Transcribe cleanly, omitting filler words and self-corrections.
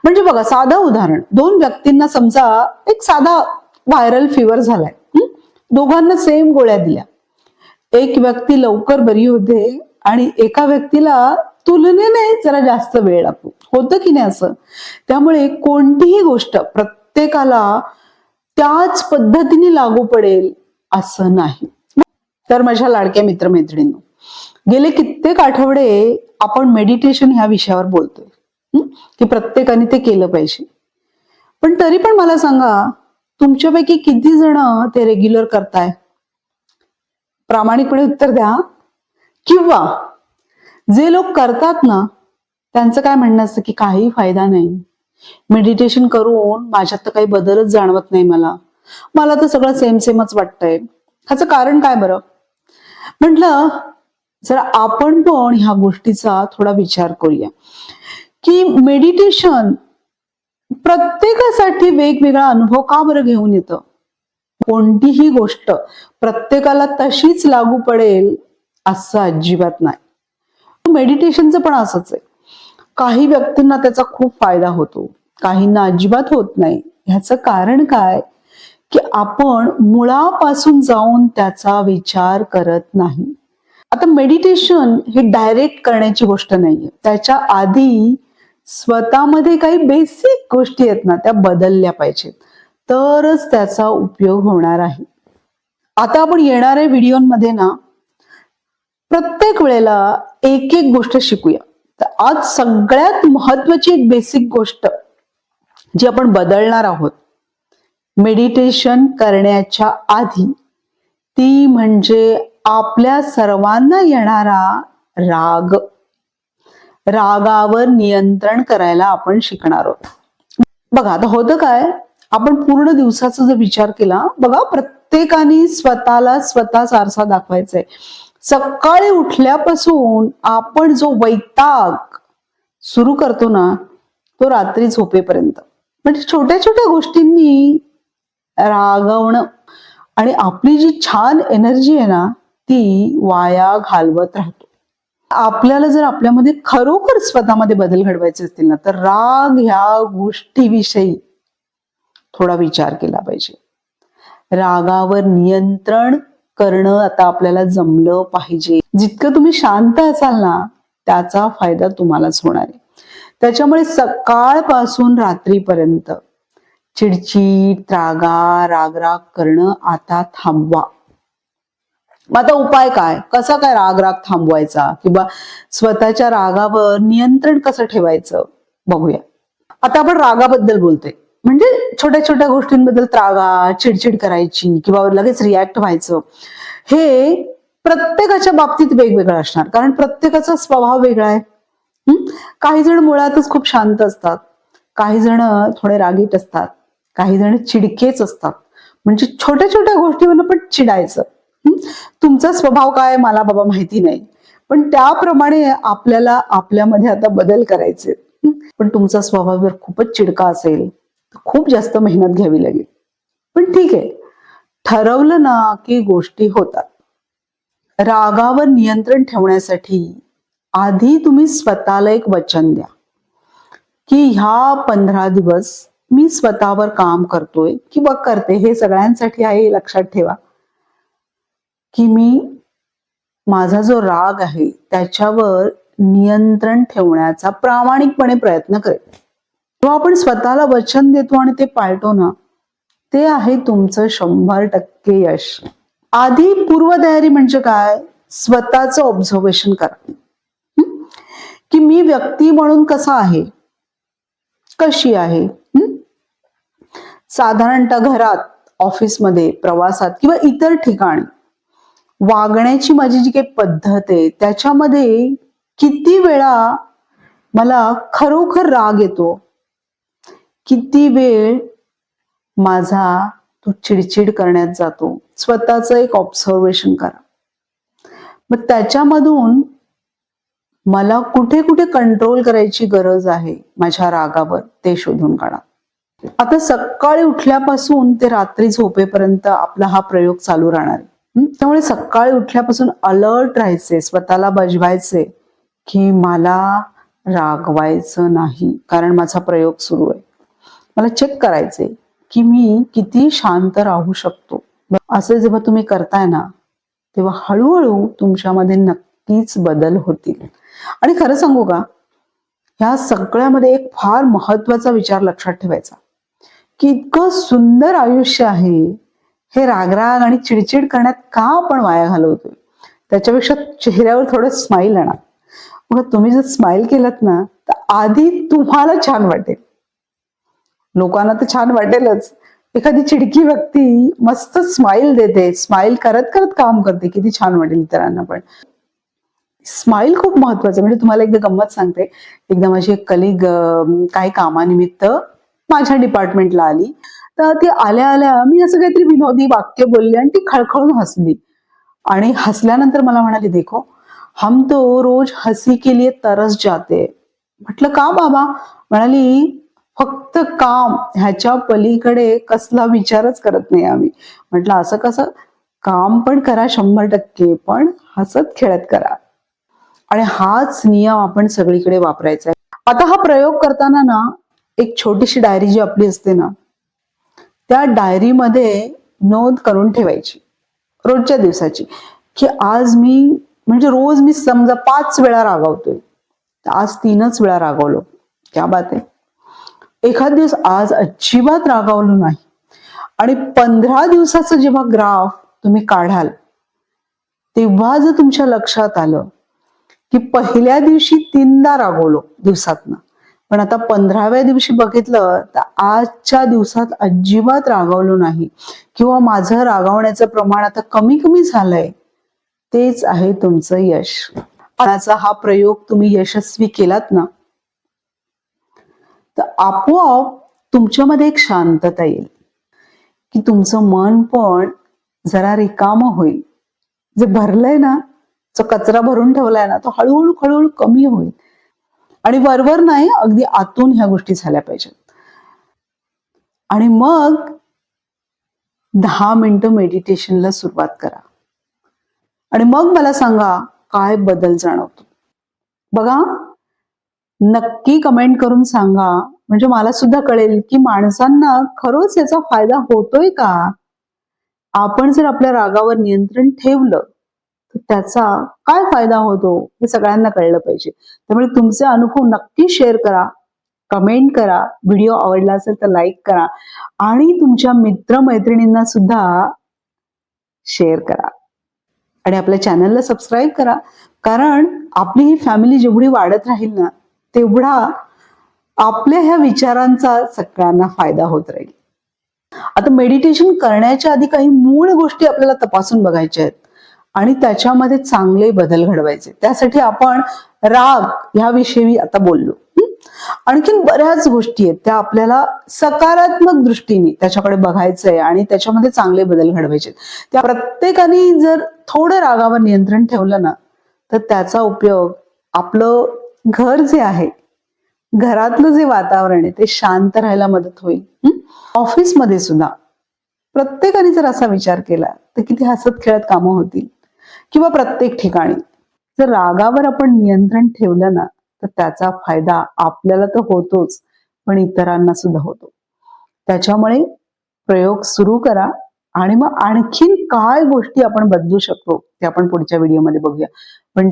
म्हणजे बघा, साधं उदाहरण, दोन व्यक्तींना समजा एक साधा व्हायरल फिवर झालाय. दोघांना सेम गोळ्या दिल्या. एक व्यक्ती लवकर बरी होते आणि एका व्यक्तीला तुलनेने जरा जास्त वेळ लागतो. होतं की नाही असं? त्यामुळे कोणतीही गोष्ट प्रत्येकाला त्याच पद्धतीने लागू पडेल असं नाही. तर माझ्या लाडक्या मित्रमैत्रिणींनो, गेले कित्येक आठवडे आपण मेडिटेशन ह्या विषयावर बोलतोय की प्रत्येकाने ते केलं पाहिजे. पण तरी पण मला सांगा, तुमच्यापैकी किती जण ते रेग्युलर करताय? प्रामाणिकपणे उत्तर द्या. किंवा जे लोक करतात ना, त्यांचं काय म्हणणं असतं की काही फायदा नाही, मेडिटेशन करून माझ्यात तर काही बदलच जाणवत नाही, मला तर सगळं सेम सेमच वाटतंय. ह्याचं कारण काय बरं? म्हटलं जर आपण पण ह्या गोष्टीचा थोडा विचार करूया की मेडिटेशन प्रत्येकासाठी वेगवेगळा अनुभव का बरं घेऊन येतं. कोणतीही गोष्ट प्रत्येकाला तशीच लागू पडेल असं अजिबात नाही. मेडिटेशनचं पण असंच आहे. काही व्यक्तींना त्याचा खूप फायदा होतो, काहींना अजिबात होत नाही. ह्याचं कारण काय की आपण मुळापासून जाऊन त्याचा विचार करत नाही. आता मेडिटेशन ही डायरेक्ट करण्याची गोष्ट नाहीये. त्याच्या आधी स्वतःमध्ये काही बेसिक गोष्टी आहेत ना, त्या बदलल्या पाहिजेत, तरच त्याचा उपयोग होणार आहे. आता आपण येणाऱ्या व्हिडिओमध्ये ना प्रत्येक वेळेला एक एक गोष्ट शिकूया. तर आज सगळ्यात महत्वाची एक बेसिक गोष्ट जी आपण बदलणार आहोत मेडिटेशन करण्याच्या आधी, ती म्हणजे आपल्या सर्वांना येणारा राग. रागावर नियंत्रण करायला आपण शिकणार आहोत. बघा, आता होतं काय, आपण पूर्ण दिवसाचा जर विचार केला, बघा प्रत्येकाने स्वतःला स्वतःच आरसा दाखवायचा आहे. सकाळी उठल्यापासून आपण जो वैताग सुरू करतो ना, तो रात्री झोपेपर्यंत. म्हणजे छोट्या छोट्या गोष्टींनी रागवणं आणि आपली जी छान एनर्जी आहे ना, ती वाया घालवत राहतो. आपल्याला जर आपल्यामध्ये खरोखर स्वतःमध्ये बदल घडवायचे असतील ना, तर राग ह्या गोष्टीविषयी थोडा विचार केला पाहिजे. रागावर नियंत्रण करणं आता आपल्याला जमलं पाहिजे. जितकं तुम्ही शांत असाल ना, त्याचा फायदा तुम्हालाच होणार आहे. त्याच्यामुळे सकाळपासून रात्रीपर्यंत चिडचिड, रागराग करणं आता थांबवा. मग आता उपाय काय? कसा काय राग थांबवायचा किंवा स्वतःच्या रागावर नियंत्रण कसं ठेवायचं बघूया. आता आपण रागाबद्दल बोलतोय, म्हणजे छोट्या छोट्या गोष्टींबद्दल रागा, चिडचिड करायची किंवा लगेच रिॲक्ट व्हायचं, हे प्रत्येकाच्या बाबतीत वेगवेगळं असणार, कारण प्रत्येकाचा स्वभाव वेगळा आहे. काही जण मुळातच खूप शांत असतात, काही जण थोडे रागीट असतात, काही जण चिडकेच असतात. म्हणजे छोट्या छोट्या गोष्टीवर पण चिडायचं. तुमचा स्वभाव काय मला बाबा माहिती नाही, पण त्याप्रमाणे आपल्याला आपल्यामध्ये आता बदल करायचे. पण तुमचा स्वभाव जर खूपच चिडका असेल तर खूप जास्त मेहनत घ्यावी लागेल. पण ठीक आहे, ठरवलं ना की गोष्टी होतात. रागावर नियंत्रण ठेवण्यासाठी आधी तुम्ही स्वतःला एक वचन द्या की ह्या 15 दिवस मी स्वतःवर काम करतोय किंवा करते. हे सगळ्यांसाठी आहे, लक्षात ठेवा की मी माझा जो राग आहे त्याच्यावर नियंत्रण ठेवण्याचा प्रामाणिकपणे प्रयत्न करेन. जेव्हा आपण स्वतःला वचन देतो आणि ते पाळतो ना, ते आहे तुमचं 100% यश. आधी पूर्वतयारी म्हणजे काय? स्वतःचं ऑब्झर्वेशन करा की मी व्यक्ती म्हणून कसा आहे, कशी आहे. साधारणतः घरात, ऑफिसमध्ये, प्रवासात किंवा इतर ठिकाणी वागण्याची माझी जी काही पद्धत आहे त्याच्यामध्ये किती वेळा मला खरोखर राग येतो, किती वेळ माझा तो चिडचिड करण्यात जातो. स्वतःचं एक ऑब्झर्वेशन करा. मग त्याच्यामधून मला कुठे कुठे कंट्रोल करायची गरज आहे माझ्या रागावर, ते शोधून काढा. आता सकाळी उठल्यापासून ते रात्री झोपेपर्यंत आपला हा प्रयोग चालू राहणार आहे. त्यामुळे सकाळी उठल्यापासून अलर्ट राहायचे, स्वतःला बजवायचे की मला रागवायचं नाही, कारण माझा प्रयोग सुरू आहे. मला चेक करायचंय की मी किती शांत राहू शकतो. असं जेव्हा तुम्ही करताय ना, तेव्हा हळूहळू तुमच्यामध्ये नक्कीच बदल होतील. आणि खरं सांगू का, ह्या सगळ्यामध्ये एक फार महत्वाचा विचार लक्षात ठेवायचा, की इतकं सुंदर आयुष्य आहे, हे रागराग आणि चिडचिड करण्यात का आपण वाया घालवतोय? त्याच्यापेक्षा चेहऱ्यावर थोडं स्माईल आणा. मग तुम्ही जर स्माईल केलं ना, तर आधी तुम्हाला छान वाटेल. लोकांना तर छान वाटेलच. एखादी चिडकी व्यक्ती मस्त स्माईल देते, स्माईल करत करत काम करते, किती छान वाटेल इतरांना पण. स्माईल खूप महत्वाचं. म्हणजे तुम्हाला एकदा गंमत सांगते. एकदा माझी एक कलिग काही कामानिमित्त माझ्या डिपार्टमेंटला आली. तर ती आल्या आल्या मी असं काहीतरी विनोदी वाक्य बोलले आणि ती खळखळून हसली. आणि हसल्यानंतर मला म्हणाली, देखो हम तो रोज हसी के लिए तरस जाते. म्हटलं का बाबा? म्हणाली, फक्त काम, ह्याच्या पलीकडे कसला विचारच करत नाही आम्ही. म्हटलं असं कसं? काम पण करा 100%, पण हसत खेळत करा. आणि हाच नियम आपण सगळीकडे वापरायचा आहे. आता हा प्रयोग करताना ना, एक छोटीशी डायरी जी आपली असते ना, त्या डायरीमध्ये नोंद करून ठेवायची रोजच्या दिवसाची, की आज मी, म्हणजे रोज मी समजा 5 वेळा रागावतोय, तर आज 3च वेळा रागावलो. क्या बात आहे. एखाद दिवस आज अजिबात रागावलो नाही. आणि 15 दिवसाचं जेव्हा ग्राफ तुम्ही काढाल, तेव्हा जर तुमच्या लक्षात आलं की पहिल्या दिवशी 3दा रागवलो दिवसातनं, पण आता 15व्या दिवशी बघितलं तर आजच्या दिवसात अजिबात रागावलो नाही, किंवा माझं रागावण्याचं प्रमाण आता कमी कमी झालंय, तेच आहे तुमचं यश. आजचा हा प्रयोग तुम्ही यशस्वी केलात ना, तर आपोआप तुमच्यामध्ये एक शांतता येईल, की तुमचं मन पण जरा रिकामं होईल. जे भरलंय ना, जो कचरा भरून ठेवलाय ना, तो हळूहळू हळूहळू कमी होईल. आणि वरवर नाही, अगदी आतून ह्या गोष्टी झाल्या पाहिजेत. आणि मग 10 मिनिटं मेडिटेशनला सुरुवात करा. आणि मग मला सांगा काय बदल जाणवतो. बघा, नक्की कमेंट करून सांगा, म्हणजे मला सुद्धा कळेल की माणसांना खरंच याचा फायदा होतोय का. आपण जर आपल्या रागावर नियंत्रण ठेवलं तर त्याचा काय फायदा होतो हे सगळ्यांना कळलं पाहिजे. त्यामुळे तुमचे अनुभव नक्की शेअर करा, कमेंट करा, व्हिडिओ आवडला असेल तर लाईक करा आणि तुमच्या मित्रमैत्रिणींना सुद्धा शेअर करा. आणि आपल्या चॅनलला सबस्क्राईब करा, कारण आपली ही फॅमिली जेवढी वाढत राहील ना, तेवढा आपल्या ह्या विचारांचा सगळ्यांना फायदा होत राहील. आता मेडिटेशन करण्याच्या आधी काही मूळ गोष्टी आपल्याला तपासून बघायच्या आहेत आणि त्याच्यामध्ये चांगले बदल घडवायचे. त्यासाठी आपण राग ह्याविषयी आता बोललो. आणखीन बऱ्याच गोष्टी आहेत, त्या आपल्याला सकारात्मक दृष्टीने त्याच्याकडे बघायचंय आणि त्याच्यामध्ये चांगले बदल घडवायचे. त्या प्रत्येकाने जर थोडं रागावर नियंत्रण ठेवलं ना, तर त्याचा उपयोग आपलं घर जे आहे, घरातलं जे वातावरण आहे ते शांत राहायला मदत होईल. ऑफिसमध्ये सुद्धा प्रत्येकाने जर असा विचार केला तर किती हसत खेळत कामं होतील. किंवा प्रत्येक ठिकाणी जर रागावर आपण नियंत्रण ठेवलं ना, तर त्याचा फायदा आपल्याला तर होतोच, पण इतरांना सुद्धा होतो. त्याच्यामुळे प्रयोग सुरू करा आणि मग आणखीन काय गोष्टी आपण बदलू शकतो ते आपण पुढच्या व्हिडिओमध्ये बघूया. पण